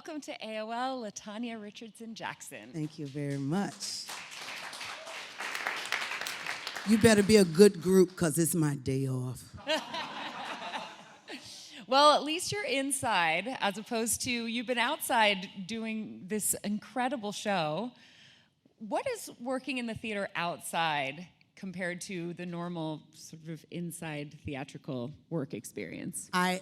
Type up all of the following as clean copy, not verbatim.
Welcome to AOL, LaTanya Richardson Jackson. Thank you very much. You better be a good group because it's my day off. Well, at least you're inside as opposed to you've been outside doing this incredible show. What is working in the theater outside compared to the normal sort of inside theatrical work experience? I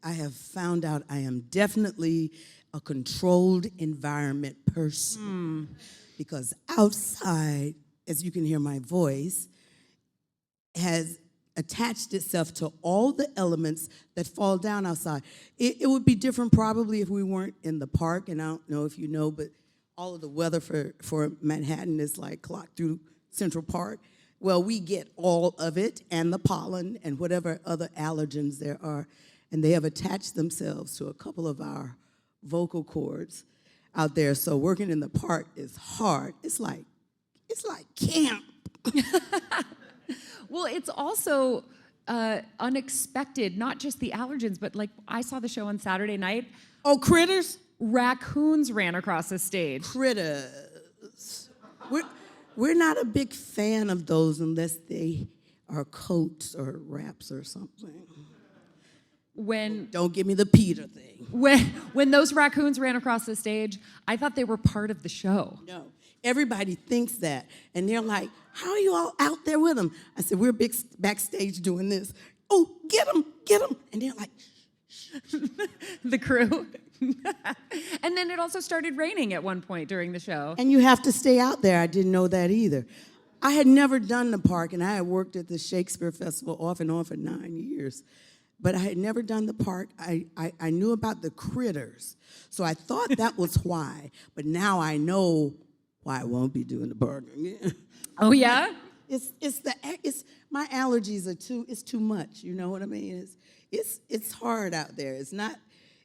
have found out I am definitely a controlled environment person because outside, as you can hear my voice, has attached itself to all the elements that fall down outside. It would be different probably if we weren't in the park, and I don't know if you know, but all of the weather for Manhattan is like clocked through Central Park. Well, we get all of it and the pollen and whatever other allergens there are, and they have attached themselves to a couple of our vocal cords out there. So working in the park is hard. It's like camp. Well, it's also unexpected, not just the allergens, but like I saw the show on Saturday night. Oh, critters? Raccoons ran across the stage. Critters. We're not a big fan of those unless they are coats or wraps or something. Don't give me the Peter thing. When those raccoons ran across the stage, I thought they were part of the show. No. Everybody thinks that. And they're like, how are you all out there with them? I said, we're backstage doing this. Oh, get them. And they're like, The crew. And then it also started raining at one point during the show. And you have to stay out there. I didn't know that either. I had never done the park, and I had worked at the Shakespeare Festival off and on for 9 years. But I had never done the park. I knew about the critters. So I thought that was why. But now I know why I won't be doing the park again. Oh, yeah? It's my allergies are it's too much. You know what I mean? It's hard out there. It's not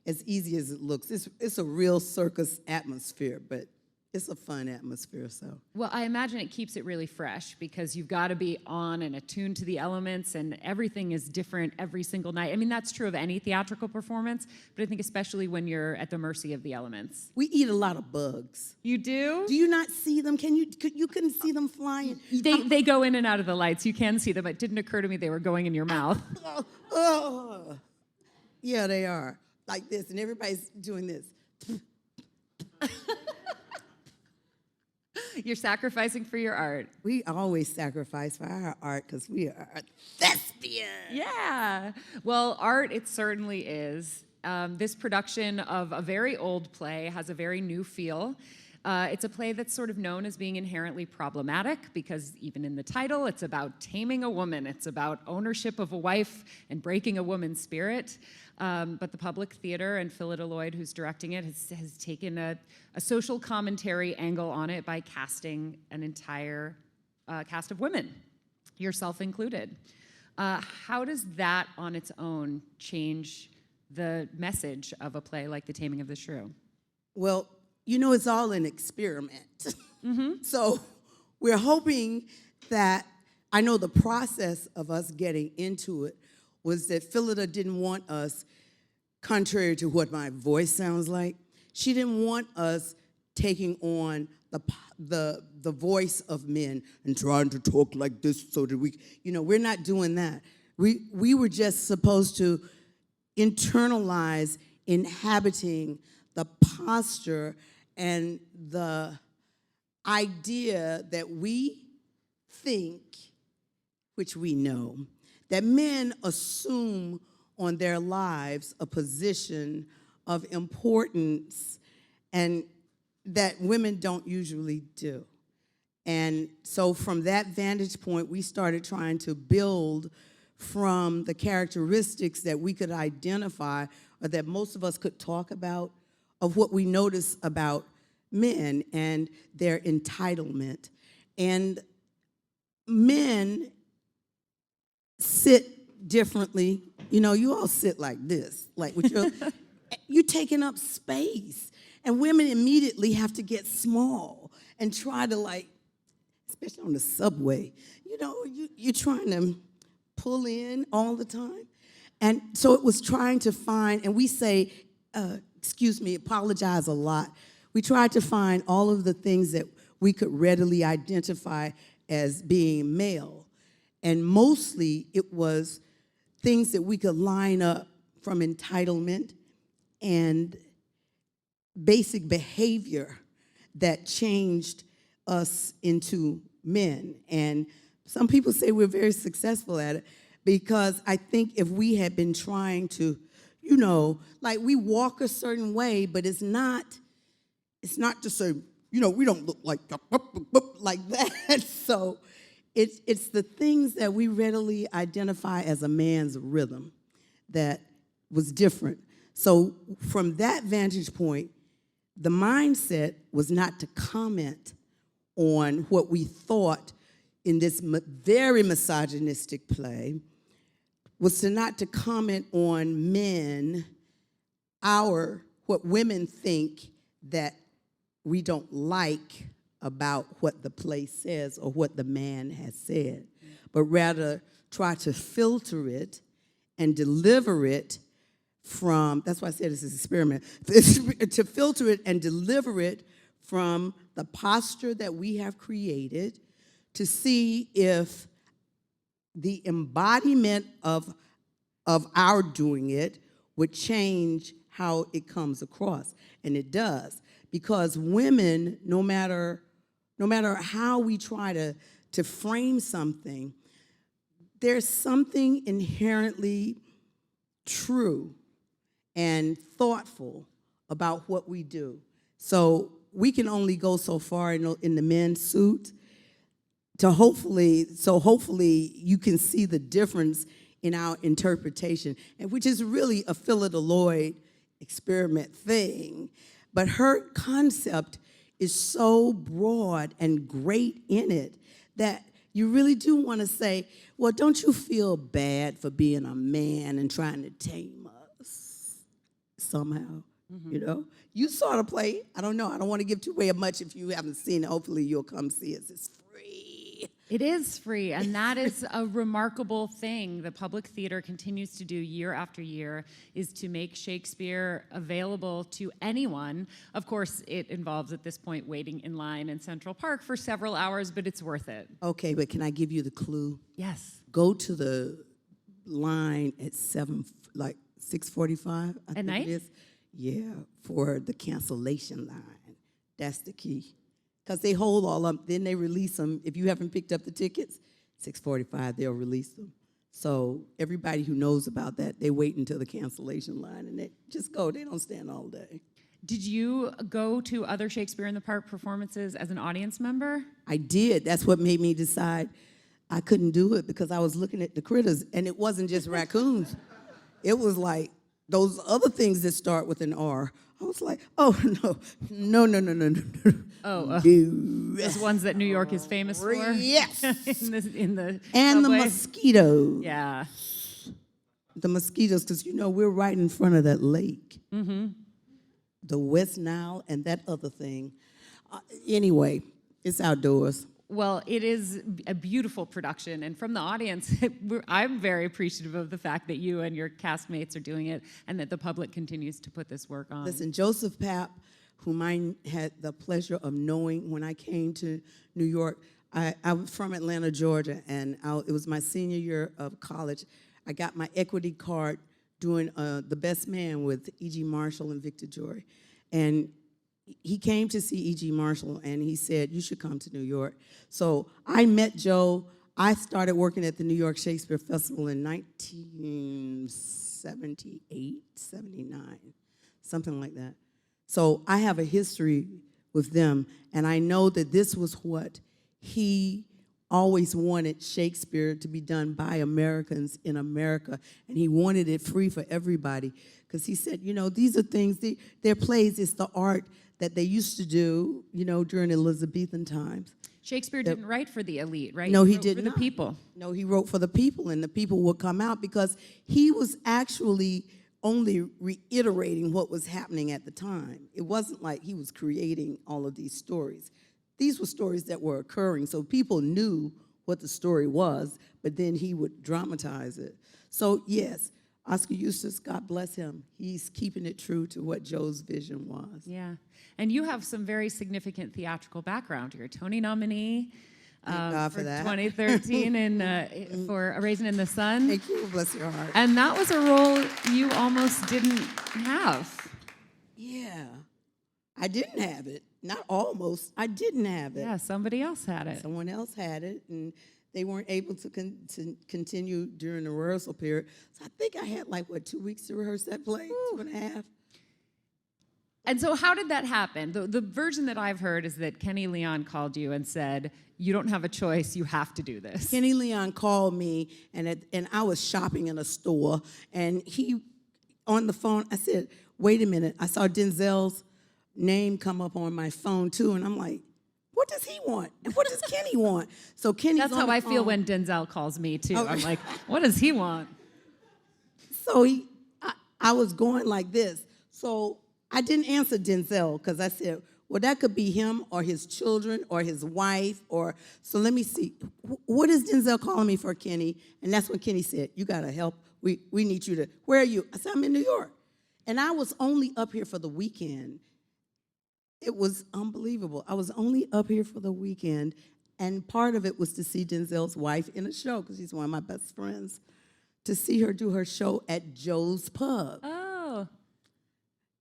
as easy as it looks. It's a real circus atmosphere, but it's a fun atmosphere. So Well, I imagine it keeps it really fresh because you've got to be on and attuned to the elements, and everything is different every single night. I mean, that's true of any theatrical performance, but I think especially when you're at the mercy of the elements. we eat a lot of bugs. You do? Do you not see them? You couldn't see them flying? They go in and out of the lights. You can see them. It didn't occur to me they were going in your mouth. Yeah, they are. Like this, and everybody's doing this. You're sacrificing for your art. We always sacrifice for our art because we are thespians. Yeah. Well, art, it certainly is. This production of a very old play has a very new feel. It's a play that's sort of known as being inherently problematic because even in the title, it's about taming a woman. It's about ownership of a wife and breaking a woman's spirit. But the Public Theater and Phillida Lloyd, who's directing it, has taken a social commentary angle on it by casting an entire cast of women, yourself included. How does that on its own change the message of a play like The Taming of the Shrew? Well, you know, it's all an experiment. So we're hoping that, I know the process of us getting into it was that Phillida didn't want us, contrary to what my voice sounds like, she didn't want us taking on the voice of men and trying to talk like this so that we're not doing that. We were just supposed to internalize inhabiting the posture and the idea that we think, which we know, that men assume on their lives a position of importance and that women don't usually do. And so from that vantage point, we started trying to build from the characteristics that we could identify or that most of us could talk about of what we notice about men and their entitlement. And men sit differently. You know, you all sit like this, like with your, you're taking up space. And women immediately have to get small and try to, like, especially on the subway, you know, you're trying to pull in all the time. And so it was trying to find, and we say, apologize a lot. We tried to find all of the things that we could readily identify as being male. And mostly it was things that we could line up from entitlement and basic behavior that changed us into men. And some people say we're very successful at it because I think if we had been trying to, like we walk a certain way, but it's not to say, we don't look like that. So it's the things that we readily identify as a man's rhythm that was different. So from that vantage point, the mindset was not to comment on what we thought in this very misogynistic play, was to not to comment on men, what women think that we don't like about what the play says or what the man has said, but rather try to filter it and deliver it from, that's why I said it's an experiment, to filter it and deliver it from the posture that we have created to see if the embodiment of our doing it would change how it comes across. And it does. Because women, no matter how we try to frame something, there's something inherently true and thoughtful about what we do. So we can only go so far in the men's suit to hopefully you can see the difference in our interpretation, and which is really a Philida Lloyd experiment thing. But her concept is so broad and great in it that you really do want to say, well, don't you feel bad for being a man and trying to tame us somehow? Mm-hmm. You saw the play. I don't know. I don't want to give away much if you haven't seen it. Hopefully you'll come see it. It's free. It is free, and that is a remarkable thing the public theater continues to do year after year, is to make Shakespeare available to anyone. Of course, it involves, at this point, waiting in line in Central Park for several hours, but it's worth it. Okay, but can I give you the clue? Yes. Go to the line at 6:45, I think night? it is. Yeah, for the cancellation line. That's the key. Because they hold all up, then they release them. If you haven't picked up the tickets, 6:45, they'll release them. So everybody who knows about that, they wait until the cancellation line, and they just go. They don't stand all day. Did you go to other Shakespeare in the Park performances as an audience member? I did. That's what made me decide I couldn't do it, because I was looking at the critters, and it wasn't just raccoons. It was like those other things that start with an R. I was like, oh, no. Oh, those ones that New York is famous for? Yes. in the and subway? The mosquitoes. Yeah. The mosquitoes, because, we're right in front of that lake. Mm-hmm. The West Nile and that other thing. Anyway, it's outdoors. Well, it is a beautiful production, and from the audience, I'm very appreciative of the fact that you and your castmates are doing it, and that the public continues to put this work on. Listen, Joseph Papp, whom I had the pleasure of knowing when I came to New York, I was from Atlanta, Georgia, and it was my senior year of college. I got my equity card doing The Best Man with E.G. Marshall and Victor Joy, and he came to see E.G. Marshall, and he said, you should come to New York. So I met Joe. I started working at the New York Shakespeare Festival in 1978, 79, something like that. So I have a history with them, and I know that this was what he always wanted Shakespeare to be done by Americans in America, and he wanted it free for everybody, because he said, these are things, their plays, it's the art that they used to do, during Elizabethan times. Shakespeare didn't write for the elite, right? No, he wrote did for not. the people. No, he wrote for the people, and the people would come out, because he was actually only reiterating what was happening at the time. It wasn't like he was creating all of these stories. These were stories that were occurring, so people knew what the story was, but then he would dramatize it. So yes, Oscar Eustace, God bless him. He's keeping it true to what Joe's vision was. Yeah. And you have some very significant theatrical background. You're a Tony nominee. Thank God for that. 2013 and for A Raisin in the Sun. Thank you, bless your heart. And that was a role you almost didn't have. Yeah, I didn't have it. Not almost, I didn't have it. Yeah, somebody else had it. Someone else had it, and they weren't able to continue during the rehearsal period. So I think I had 2 weeks to rehearse that play, 2.5. And so how did that happen? The version that I've heard is that Kenny Leon called you and said, you don't have a choice, you have to do this. Kenny Leon called me, and I was shopping in a store, and he, on the phone, I said, wait a minute, I saw Denzel's name come up on my phone too, and I'm like, what does he want? And what does Kenny want? So Kenny's That's on how the I phone. feel when Denzel calls me too. Oh. I'm like, what does he want? So I was going like this. So I didn't answer Denzel because I said, well, that could be him or his children or his wife so let me see. What is Denzel calling me for, Kenny? And that's when Kenny said, you got to help. We need you to, where are you? I said, I'm in New York. And I was only up here for the weekend. It was unbelievable. I was only up here for the weekend, and part of it was to see Denzel's wife in a show, because she's one of my best friends, to see her do her show at Joe's Pub. Oh.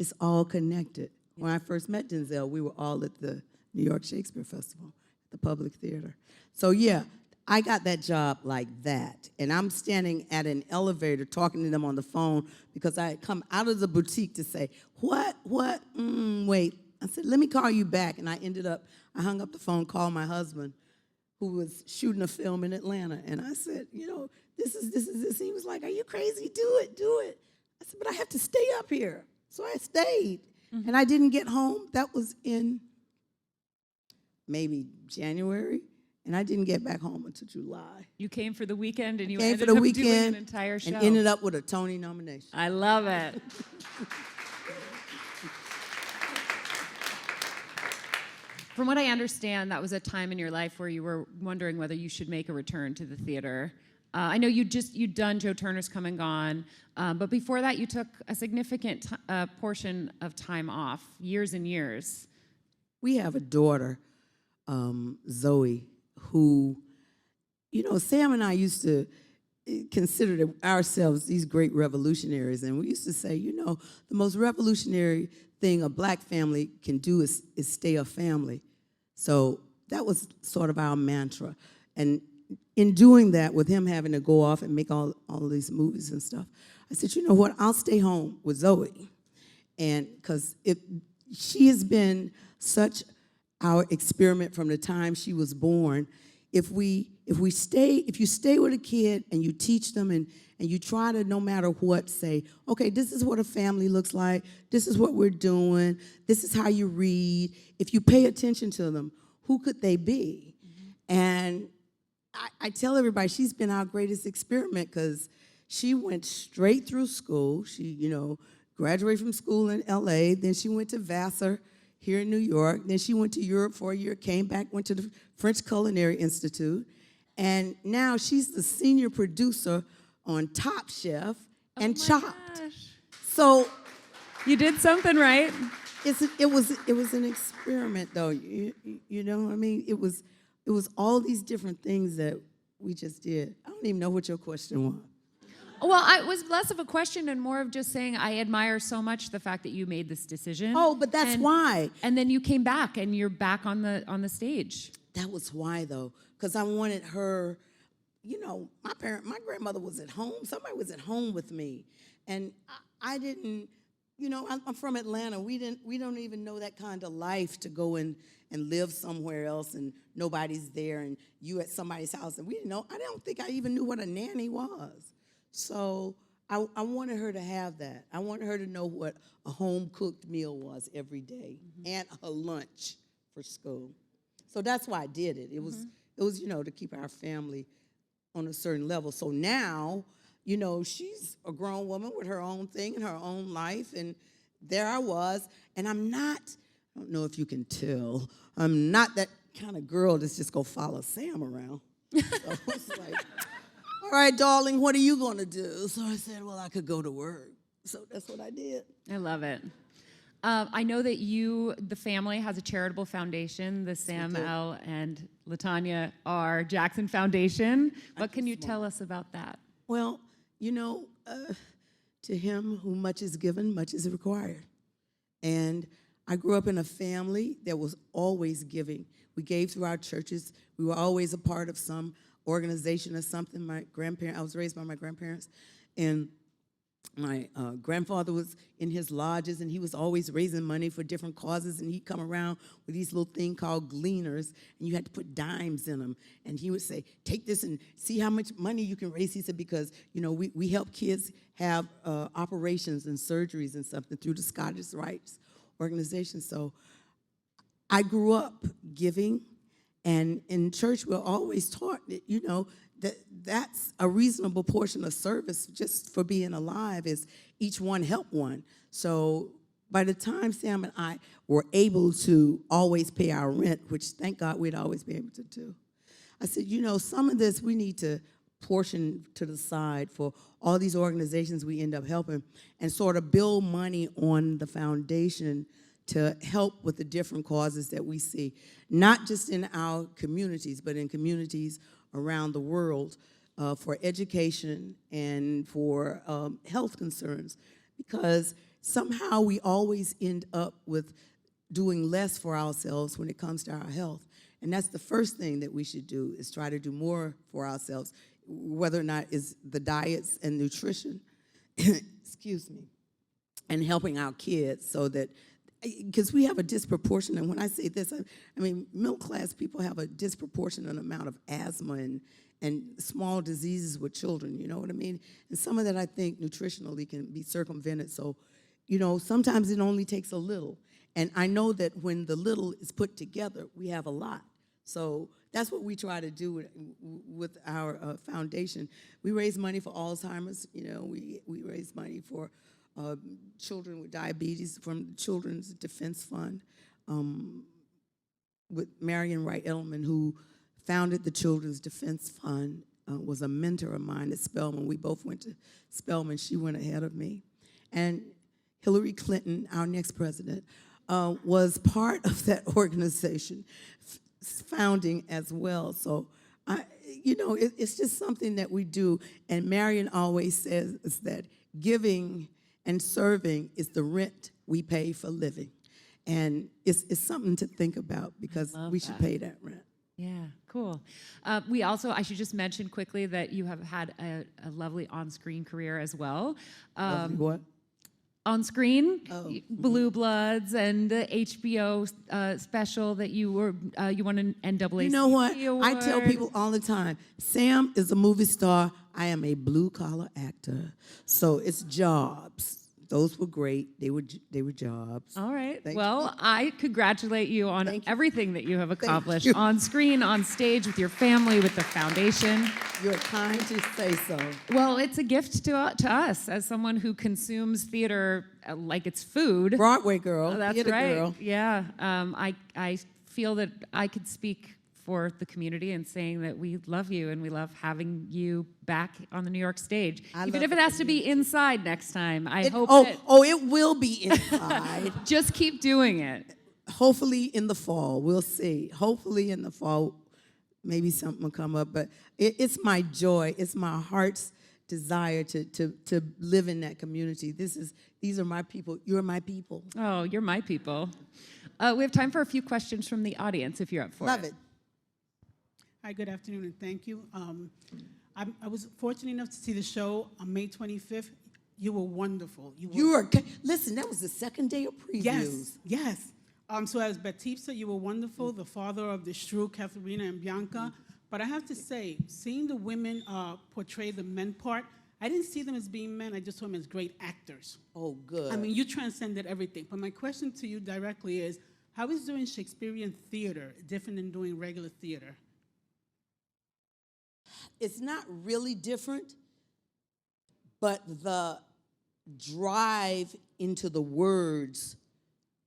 It's all connected. When I first met Denzel, we were all at the New York Shakespeare Festival, the Public Theater. So yeah, I got that job like that. And I'm standing at an elevator talking to them on the phone because I had come out of the boutique to say, what, wait. I said, let me call you back. And I hung up the phone, called my husband, who was shooting a film in Atlanta. And I said, this is. He was like, are you crazy? Do it. I said, but I have to stay up here. So I stayed. Mm-hmm. And I didn't get home. That was in maybe January. And I didn't get back home until July. You came for the weekend and you came ended for the up weekend doing an entire show. And ended up with a Tony nomination. I love it. From what I understand, that was a time in your life where you were wondering whether you should make a return to the theater. I know you'd done Joe Turner's Come and Gone, but before that you took a significant portion of time off, years and years. We have a daughter, Zoe, who, Sam and I used to consider ourselves these great revolutionaries, and we used to say, the most revolutionary thing a black family can do is stay a family. So that was sort of our mantra. And in doing that, with him having to go off and make all of these movies and stuff, I said, you know what, I'll stay home with Zoe. And because she has been such our experiment from the time she was born. If you stay with a kid and you teach them and you try to, no matter what, say, okay, this is what a family looks like, this is what we're doing, this is how you read. If you pay attention to them, who could they be? Mm-hmm. And I tell everybody she's been our greatest experiment because she went straight through school. She, graduated from school in L.A., then she went to Vassar here in New York, then she went to Europe for a year, came back, went to the French Culinary Institute, and now she's the senior producer on Top Chef and Chopped. Gosh. So you did something right. It was an experiment, though. You know what I mean? It was all these different things that we just did. I don't even know what your question was. Well, it was less of a question and more of just saying I admire so much the fact that you made this decision. Oh, but that's why. And then you came back and you're back on the stage. That was why, though, because I wanted her. My grandmother was at home. Somebody was at home with me, and I didn't. I'm from Atlanta. We don't even know that kind of life to go and live somewhere else and nobody's there and you at somebody's house and we didn't know. I don't think I even knew what a nanny was. So I wanted her to have that. I wanted her to know what a home-cooked meal was every day, mm-hmm. and a lunch for school. So that's why I did it. It was to keep our family on a certain level. So now, she's a grown woman with her own thing and her own life, and there I was. And I don't know if you can tell, I'm not that kind of girl that's just going to follow Sam around. So it's like, all right, darling, what are you going to do? So I said, well, I could go to work. So that's what I did. I love it. I know that the family has a charitable foundation, the Sam L. and LaTanya R. Jackson Foundation. What can you tell us about that? Well, to him who much is given, much is required. And I grew up in a family that was always giving. We gave through our churches. We were always a part of some organization or something. I was raised by my grandparents, and my grandfather was in his lodges, and he was always raising money for different causes, and he'd come around with these little thing called gleaners, and you had to put dimes in them, and he would say, take this and see how much money you can raise. He said, because, we help kids have operations and surgeries and something through the Scottish Rites organization. So I grew up giving, and in church we're always taught that, that's a reasonable portion of service just for being alive, is each one help one. So by the time Sam and I were able to always pay our rent, which thank God we'd always be able to do, I said, some of this we need to portion to the side for all these organizations we end up helping, and sort of build money on the foundation to help with the different causes that we see, not just in our communities, but in communities around the world, for education and for health concerns, because somehow we always end up with doing less for ourselves when it comes to our health. And that's the first thing that we should do, is try to do more for ourselves, whether or not it's the diets and nutrition, excuse me, and helping our kids, so that, because we have a disproportionate, and when I say this, I mean, middle-class people have a disproportionate amount of asthma and small diseases with children, you know what I mean? And some of that, I think, nutritionally can be circumvented. So, sometimes it only takes a little. And I know that when the little is put together, we have a lot. So that's what we try to do with our foundation. We raise money for Alzheimer's. We raise money for children with diabetes from the Children's Defense Fund, with Marion Wright Edelman, who founded the Children's Defense Fund, was a mentor of mine at Spelman. We both went to Spelman. She went ahead of me. And Hillary Clinton, our next president, was part of that organization, founding as well. So, it's just something that we do. And Marion always says is that giving and serving is the rent we pay for living. And it's something to think about, because we should pay that rent. Yeah, cool. I should just mention quickly that you have had a lovely on-screen career as well. What? On screen, Blue Bloods, and the HBO special that you won an NAACP You know what? award. I tell people all the time, Sam is a movie star. I am a blue-collar actor. So it's jobs. Those were great. They were jobs. All right. Thank well, you. I congratulate you on everything that you have accomplished you. on screen, on stage, with your family, with the foundation. You're kind to say so. Well, it's a gift to us as someone who consumes theater like it's food. Broadway girl. That's theater right. girl. Yeah. I feel that I could speak for the community in saying that we love you and we love having you back on the New York stage. Even if it has to be inside next time. It will be inside. Just keep doing it. Hopefully in the fall. We'll see. Hopefully in the fall, maybe something will come up. But it's my joy. It's my heart's desire to live in that community. These are my people. You're my people. Oh, you're my people. We have time for a few questions from the audience, if you're up for it. Love it. Hi, good afternoon, and thank you. I was fortunate enough to see the show on May 25th. You were wonderful. Listen, that was the second day of previews. Yes. So as Batista, you were wonderful, the father of the Shrew, Katharina and Bianca. But I have to say, seeing the women portray the men part, I didn't see them as being men. I just saw them as great actors. Oh, good. I mean, you transcended everything. But my question to you directly is, how is doing Shakespearean theater different than doing regular theater? It's not really different, but the drive into the words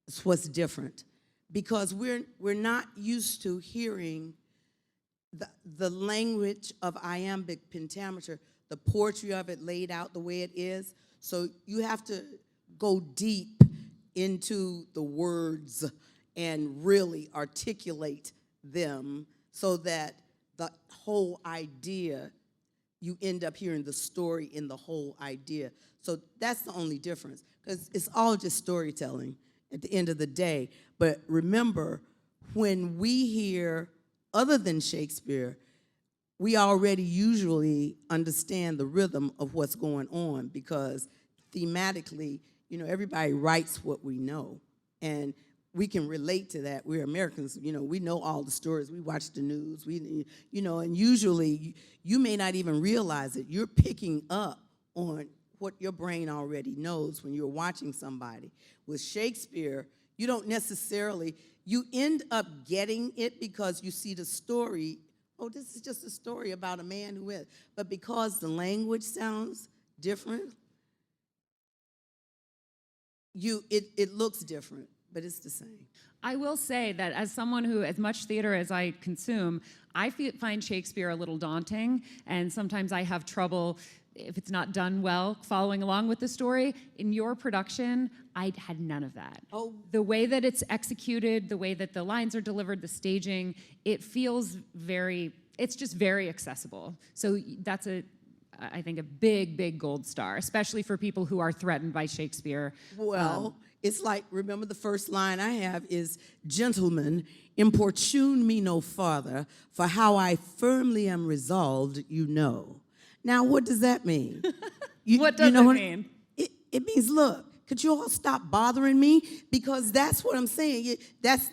is what's different, because we're not used to hearing the language of iambic pentameter, the poetry of it laid out the way it is. So you have to go deep into the words and really articulate them so that the whole idea, you end up hearing the story in the whole idea. So that's the only difference, because it's all just storytelling at the end of the day. But remember, when we hear other than Shakespeare, we already usually understand the rhythm of what's going on, because thematically, everybody writes what we know. And we can relate to that. We're Americans, we know all the stories. We watch the news, and usually you may not even realize it. You're picking up on what your brain already knows when you're watching somebody. With Shakespeare, you don't necessarily, you end up getting it because you see the story. Oh, this is just a story about a man who is. But because the language sounds different, it looks different, but it's the same. I will say that as someone who, as much theater as I consume, I find Shakespeare a little daunting, and sometimes I have trouble, if it's not done well, following along with the story. In your production, I had none of that. Oh. The way that it's executed, the way that the lines are delivered, the staging, it feels it's just very accessible. So that's I think a big, big gold star, especially for people who are threatened by Shakespeare. Well, it's like, remember the first line I have is, "Gentlemen, importune me no farther, for how I firmly am resolved, you know." Now, what does that mean? What does it mean? It means, look, could you all stop bothering me? Because that's what I'm saying. That's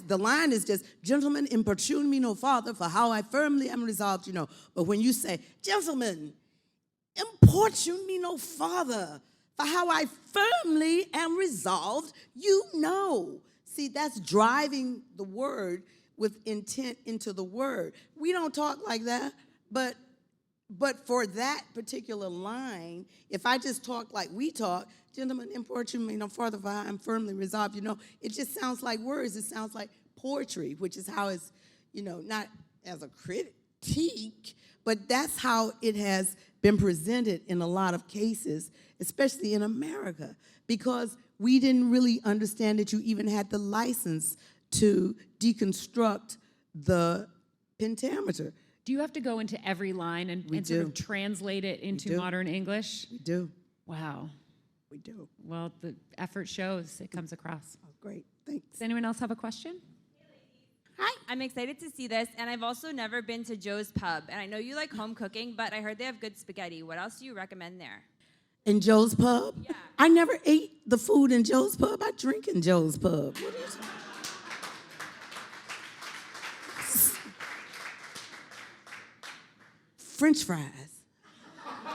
the line is just, "Gentlemen, importune me no farther, for how I firmly am resolved, you know." But when you say, "Gentlemen, importune me no farther, for how I firmly am resolved, you know." See, that's driving the word with intent into the word. We don't talk like that, but for that particular line, if I just talk like we talk, "Gentlemen, importune me no farther, for I am firmly resolved," it just sounds like words. It sounds like poetry, which is how it's, not as a critique, but that's how it has been presented in a lot of cases, especially in America, because we didn't really understand that you even had the license to deconstruct the pentameter. Do you have to go into every line and sort of translate it into modern English? We do. Wow. We do. Well, the effort shows. It comes across. Oh, great. Thanks. Does anyone else have a question? Hi, I'm excited to see this, and I've also never been to Joe's Pub. And I know you like home cooking, but I heard they have good spaghetti. What else do you recommend there? In Joe's Pub? Yeah. I never ate the food in Joe's Pub. I drink in Joe's Pub. What is it? French fries.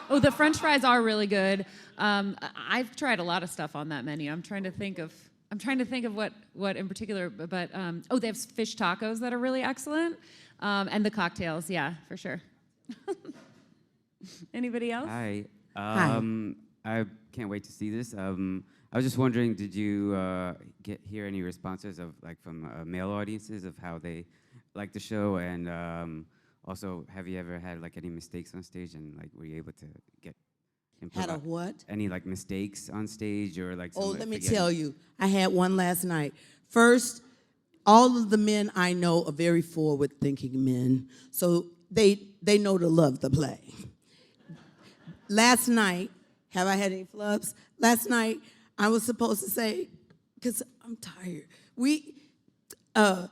Oh, the French fries are really good. I've tried a lot of stuff on that menu. I'm trying to think of what in particular, but they have fish tacos that are really excellent, and the cocktails, yeah, for sure. Anybody else? Hi. Hi. I can't wait to see this. I was just wondering, did you hear any responses from male audiences of how they like the show, and also, have you ever had any mistakes on stage, and were you able to get Had a what? any mistakes on stage, or Oh, let me tell you, I had one last night. First, all of the men I know are very forward-thinking men, so they know to love the play. Last night, have I had any flubs? Last night, I was supposed to say, because I'm tired,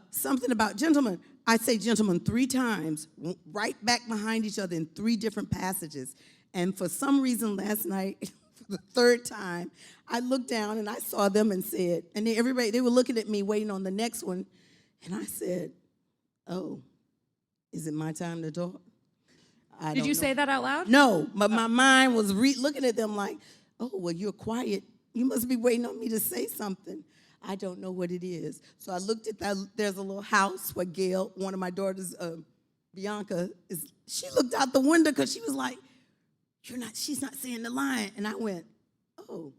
something about gentlemen. I say gentlemen 3 times, right back behind each other in 3 different passages. And for some reason last night, for the 3rd time, I looked down and I saw them and said, and they were looking at me waiting on the next one. And I said, "Oh, is it my time to talk?" Did you say that out loud? No, but my mind was looking at them like, "Oh, well, you're quiet. You must be waiting on me to say something." I don't know what it is. So I looked at that. There's a little house where Gail, one of my daughters, Bianca, she looked out the window because she was like, she's not saying the line. And I went, "Oh."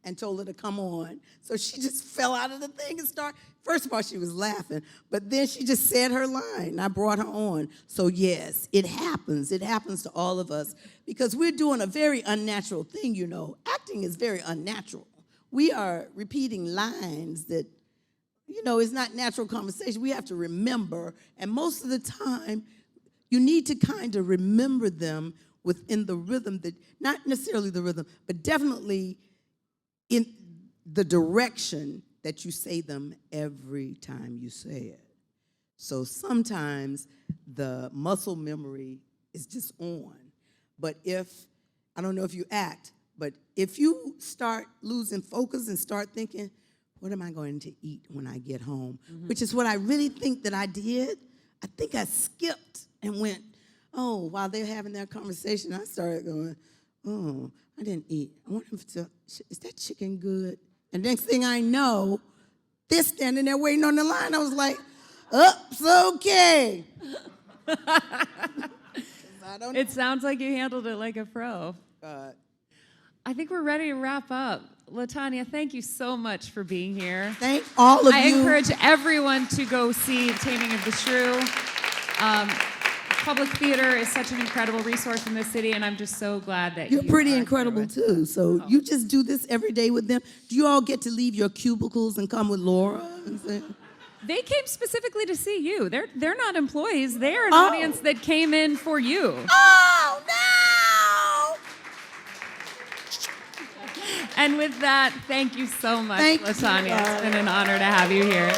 and told her to come on. So she just fell out of the thing and started. First of all, she was laughing, but then she just said her line, and I brought her on. So yes, it happens. It happens to all of us because we're doing a very unnatural thing, you know. Acting is very unnatural. We are repeating lines that, you know, it's not natural conversation. We have to remember, and most of the time, you need to kind of remember them within the rhythm that, not necessarily the rhythm, but definitely in the direction that you say them every time you say it. So sometimes the muscle memory is just on. But if, I don't know if you act, but if you start losing focus and start thinking, what am I going to eat when I get home? Which is what I really think that I did. I think I skipped and went, oh, while they're having that conversation, I started going, oh, I didn't eat. I wonder if is that chicken good? And next thing I know, they're standing there waiting on the line. I was like, it's okay. It sounds like you handled it like a pro. I think we're ready to wrap up. LaTanya, thank you so much for being here. Thank all of you. I encourage everyone to go see Taming of the Shrew. Public theater is such an incredible resource in this city, and I'm just so glad that You're you pretty are incredible, here with too. So you just do this every day with them. Do you all get to leave your cubicles and come with Laura? And say, They came specifically to see you. They're not employees. They are an audience that came in for you. oh, no! And with that, thank you so much, Thank you, LaTanya. It's Laura. been an honor to have you here.